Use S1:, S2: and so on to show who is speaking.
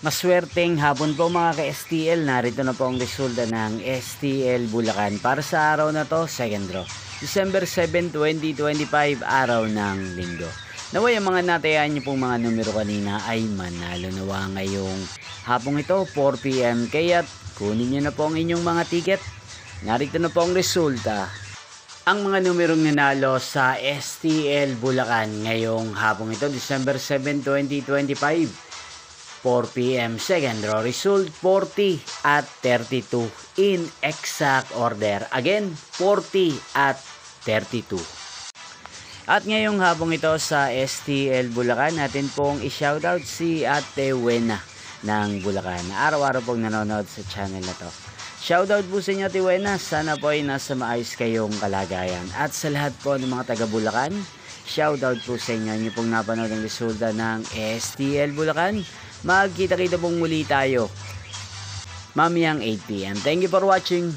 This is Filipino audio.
S1: Maswerteng hapon po mga ka-STL. Narito na po ang resulta ng STL Bulacan para sa araw na to, second draw. December 7, 2025, araw ng linggo. Naway ang mga natayaan niyo pong mga numero kanina ay manalo nawa ngayong hapong ito, 4 PM. Kaya't kunin niyo na po ang inyong mga ticket. Narito na po ang resulta. Ang mga numerong nanalo sa STL Bulacan ngayong hapong ito, December 7, 2025. 4 PM second draw result 40 at 32 in exact order. Again, 40 at 32. At ngayong hapong ito sa STL Bulacan, natin pong i-shoutout si Ate Wena ng Bulacan. Araw-araw pong nanonood sa channel na to. Shoutout po sa inyo Ate Wena. Sana po ay nasa maayos kayong kalagayan. At sa lahat po ng mga taga Bulacan, shoutout po sa inyo. Inyo pong napanood ang resulta ng STL Bulacan. Magkita-kita pong muli tayo mamayang 8 PM. Thank you for watching.